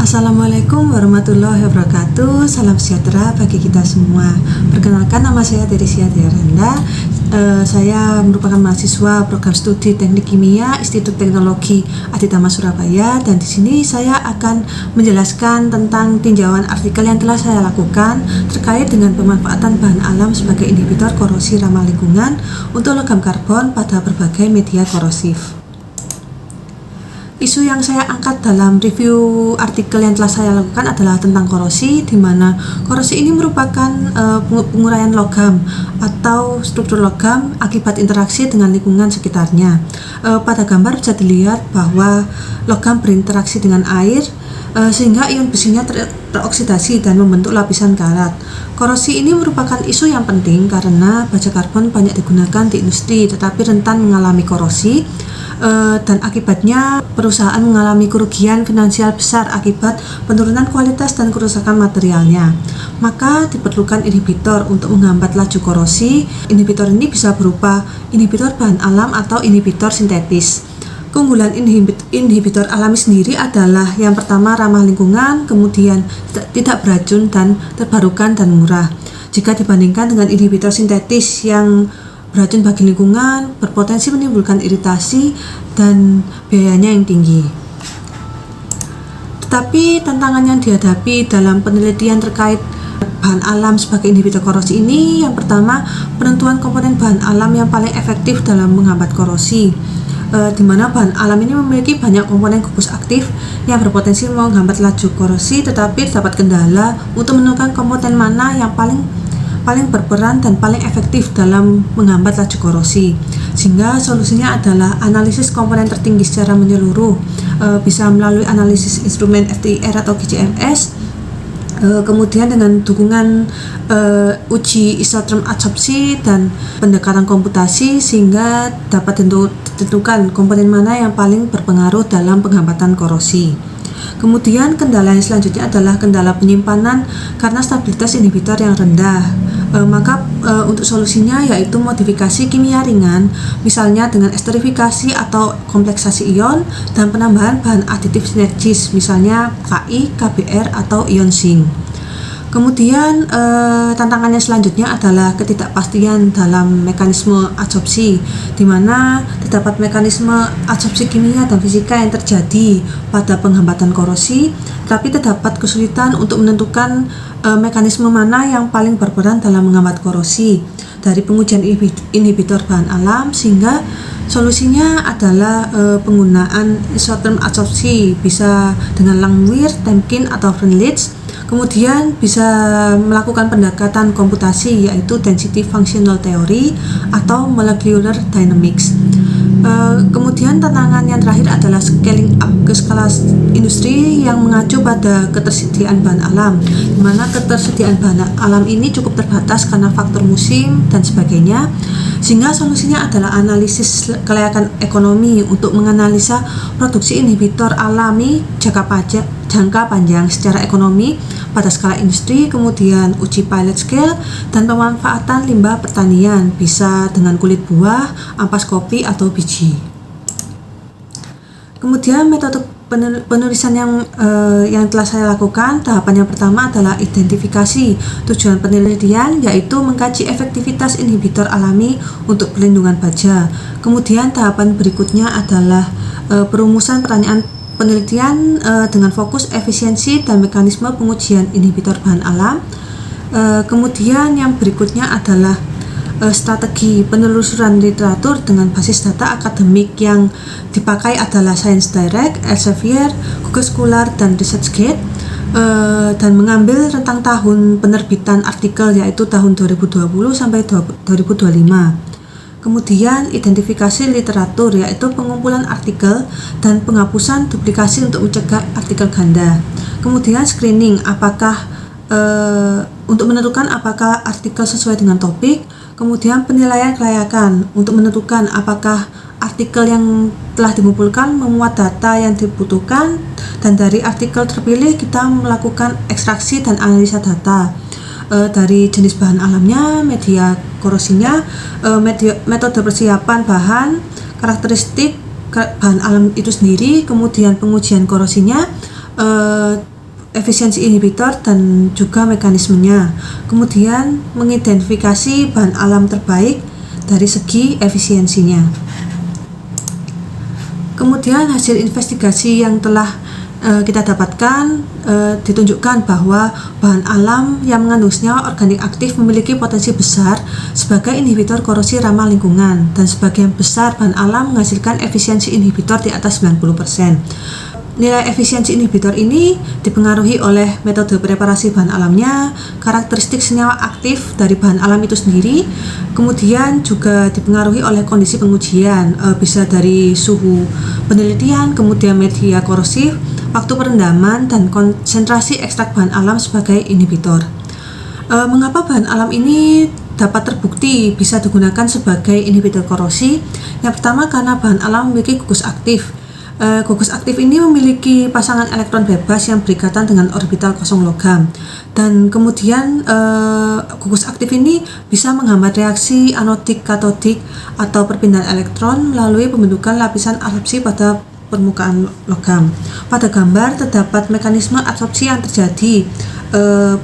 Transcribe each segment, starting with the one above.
Assalamualaikum warahmatullahi wabarakatuh. Salam sejahtera bagi kita semua. Perkenalkan, nama saya Teresia Diaranda. Saya merupakan mahasiswa program studi Teknik Kimia Institut Teknologi Aditama Surabaya, dan di sini saya akan menjelaskan tentang tinjauan artikel yang telah saya lakukan terkait dengan pemanfaatan bahan alam sebagai inhibitor korosi ramah lingkungan untuk logam karbon pada berbagai media korosif. Isu yang saya angkat dalam review artikel yang telah saya lakukan adalah tentang korosi, di mana korosi ini merupakan penguraian logam atau struktur logam akibat interaksi dengan lingkungan sekitarnya. Pada gambar bisa dilihat bahwa logam berinteraksi dengan air sehingga ion besinya teroksidasi dan membentuk lapisan karat. Korosi ini merupakan isu yang penting karena baja karbon banyak digunakan di industri tetapi rentan mengalami korosi, dan akibatnya perusahaan mengalami kerugian finansial besar akibat penurunan kualitas dan kerusakan materialnya. Maka diperlukan inhibitor untuk menghambat laju korosi. Inhibitor ini bisa berupa inhibitor bahan alam atau inhibitor sintetis. Keunggulan inhibitor alami sendiri adalah yang pertama ramah lingkungan, kemudian tidak beracun dan terbarukan dan murah. Jika dibandingkan dengan inhibitor sintetis yang beracun bagi lingkungan, berpotensi menimbulkan iritasi dan biayanya yang tinggi. Tetapi tantangan yang dihadapi dalam penelitian terkait bahan alam sebagai inhibitor korosi ini, yang pertama, penentuan komponen bahan alam yang paling efektif dalam menghambat korosi, di mana bahan alam ini memiliki banyak komponen gugus aktif yang berpotensi menghambat laju korosi, tetapi terdapat kendala untuk menentukan komponen mana yang paling berperan dan paling efektif dalam menghambat laju korosi. Sehingga solusinya adalah analisis komponen tertinggi secara menyeluruh, bisa melalui analisis instrumen FTIR atau GCMS, kemudian dengan dukungan uji isoterm adsorpsi dan pendekatan komputasi, sehingga dapat ditentukan komponen mana yang paling berpengaruh dalam penghambatan korosi. Kemudian kendala yang selanjutnya adalah kendala penyimpanan karena stabilitas inhibitor yang rendah. Maka untuk solusinya yaitu modifikasi kimia ringan, misalnya dengan esterifikasi atau kompleksasi ion dan penambahan bahan aditif sinergis, misalnya Ki, KBr atau ion zinc. Kemudian tantangannya selanjutnya adalah ketidakpastian dalam mekanisme adsorpsi, di mana terdapat mekanisme adsorpsi kimia dan fisika yang terjadi pada penghambatan korosi, tapi terdapat kesulitan untuk menentukan mekanisme mana yang paling berperan dalam menghambat korosi dari pengujian inhibitor bahan alam, sehingga solusinya adalah penggunaan isoterm adsorpsi, bisa dengan Langmuir, Temkin atau Freundlich. Kemudian bisa melakukan pendekatan komputasi yaitu density functional theory atau molecular dynamics. Kemudian tantangan yang terakhir adalah scaling up ke skala industri yang mengacu pada ketersediaan bahan alam, di mana ketersediaan bahan alam ini cukup terbatas karena faktor musim dan sebagainya, sehingga solusinya adalah analisis kelayakan ekonomi untuk menganalisa produksi inhibitor alami jangka panjang secara ekonomi pada skala industri, kemudian uji pilot scale dan pemanfaatan limbah pertanian, bisa dengan kulit buah, ampas kopi atau biji. Kemudian metode penulisan yang telah saya lakukan, tahapan yang pertama adalah identifikasi tujuan penelitian, yaitu mengkaji efektivitas inhibitor alami untuk perlindungan baja. Kemudian tahapan berikutnya adalah perumusan pertanyaan penelitian dengan fokus efisiensi dan mekanisme pengujian inhibitor bahan alam. Kemudian yang berikutnya adalah strategi penelusuran literatur dengan basis data akademik yang dipakai adalah Science Direct, Elsevier, Google Scholar, dan ResearchGate, dan mengambil rentang tahun penerbitan artikel yaitu tahun 2020 sampai 2025. Kemudian identifikasi literatur yaitu pengumpulan artikel dan penghapusan duplikasi untuk mencegah artikel ganda. Kemudian screening untuk menentukan apakah artikel sesuai dengan topik. Kemudian penilaian kelayakan untuk menentukan apakah artikel yang telah dikumpulkan memuat data yang dibutuhkan, dan dari artikel terpilih kita melakukan ekstraksi dan analisa data dari jenis bahan alamnya, media korosinya, metode persiapan bahan, karakteristik bahan alam itu sendiri, kemudian pengujian korosinya, efisiensi inhibitor dan juga mekanismenya. Kemudian mengidentifikasi bahan alam terbaik dari segi efisiensinya. Kemudian hasil investigasi yang telah kita dapatkan ditunjukkan bahwa bahan alam yang mengandung senyawa organik aktif memiliki potensi besar sebagai inhibitor korosi ramah lingkungan, dan sebagian besar bahan alam menghasilkan efisiensi inhibitor di atas 90%. Nilai efisiensi inhibitor ini dipengaruhi oleh metode preparasi bahan alamnya, karakteristik senyawa aktif dari bahan alam itu sendiri, kemudian juga dipengaruhi oleh kondisi pengujian, bisa dari suhu penelitian, kemudian media korosif, waktu perendaman, dan konsentrasi ekstrak bahan alam sebagai inhibitor. Mengapa bahan alam ini dapat terbukti bisa digunakan sebagai inhibitor korosi? Yang pertama, karena bahan alam memiliki gugus aktif. Gugus aktif ini memiliki pasangan elektron bebas yang berikatan dengan orbital kosong logam, dan kemudian gugus aktif ini bisa menghambat reaksi anodik katodik atau perpindahan elektron melalui pembentukan lapisan absorpsi pada permukaan logam. Pada gambar terdapat mekanisme absorpsi yang terjadi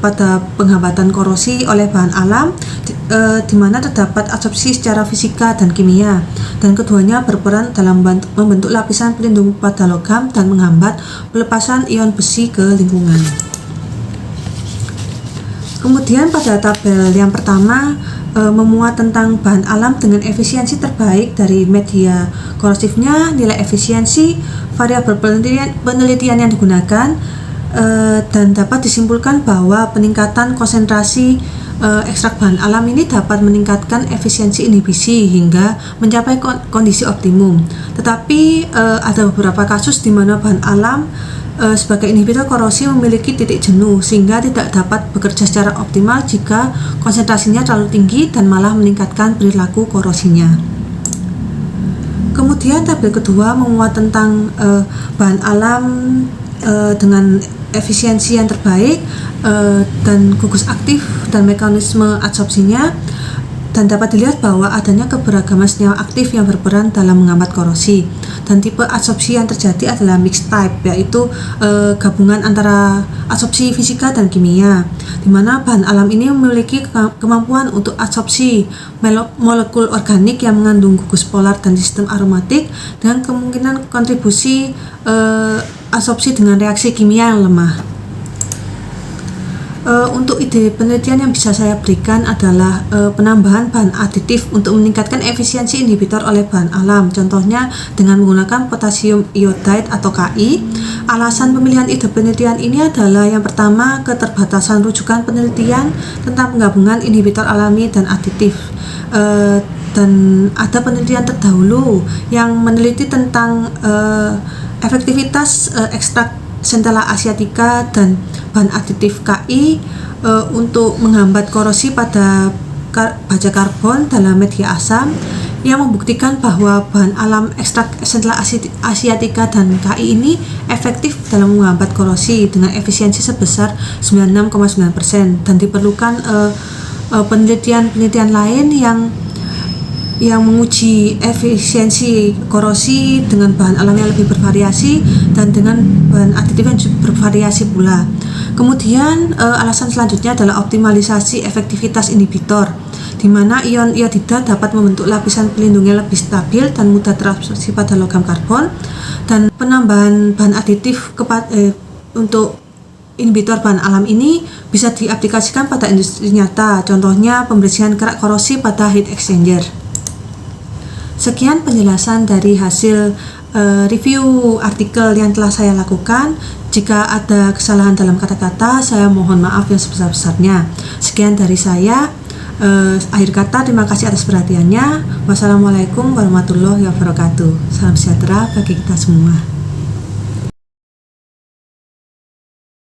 pada penghambatan korosi oleh bahan alam, di mana terdapat absorpsi secara fisika dan kimia, dan keduanya berperan dalam membentuk lapisan pelindung pada logam dan menghambat pelepasan ion besi ke lingkungan. Kemudian pada tabel yang pertama memuat tentang bahan alam dengan efisiensi terbaik dari media korosifnya, nilai efisiensi, variabel penelitian yang digunakan, dan dapat disimpulkan bahwa peningkatan konsentrasi ekstrak bahan alam ini dapat meningkatkan efisiensi inhibisi hingga mencapai kondisi optimum. Tetapi ada beberapa kasus di mana bahan alam sebagai inhibitor korosi memiliki titik jenuh sehingga tidak dapat bekerja secara optimal jika konsentrasinya terlalu tinggi dan malah meningkatkan perilaku korosinya. Kemudian tabel kedua memuat tentang bahan alam dengan efisiensi yang terbaik dan gugus aktif dan mekanisme absorpsinya, dan dapat dilihat bahwa adanya keberagaman senyawa aktif yang berperan dalam menghambat korosi, dan tipe absorpsi yang terjadi adalah mixed type, yaitu gabungan antara absorpsi fisika dan kimia, di mana bahan alam ini memiliki kemampuan untuk absorpsi molekul organik yang mengandung gugus polar dan sistem aromatik, dengan kemungkinan kontribusi absorpsi dengan reaksi kimia yang lemah. Untuk ide penelitian yang bisa saya berikan adalah penambahan bahan aditif untuk meningkatkan efisiensi inhibitor oleh bahan alam, contohnya dengan menggunakan potasium iodide atau Ki. Alasan pemilihan ide penelitian ini adalah yang pertama, keterbatasan rujukan penelitian tentang penggabungan inhibitor alami dan aditif, dan ada penelitian terdahulu yang meneliti tentang efektivitas ekstrak Centella asiatica dan bahan aditif Ki untuk menghambat korosi pada baja karbon dalam media asam, yang membuktikan bahwa bahan alam ekstrak Centella asiatica dan Ki ini efektif dalam menghambat korosi dengan efisiensi sebesar 96,9%, dan diperlukan penelitian lain yang menguji efisiensi korosi dengan bahan alam yang lebih bervariasi dan dengan bahan aditif yang bervariasi pula. Kemudian alasan selanjutnya adalah optimalisasi efektivitas inhibitor, di mana ion iodida dapat membentuk lapisan pelindung yang lebih stabil dan mudah terabsorpsi pada logam karbon, dan penambahan bahan aditif untuk inhibitor bahan alam ini bisa diaplikasikan pada industri nyata, contohnya pembersihan kerak korosi pada heat exchanger. Sekian penjelasan dari hasil review artikel yang telah saya lakukan. Jika ada kesalahan dalam kata-kata, saya mohon maaf yang sebesar-besarnya. Sekian dari saya. Akhir kata, terima kasih atas perhatiannya. Wassalamualaikum warahmatullahi wabarakatuh. Salam sejahtera bagi kita semua.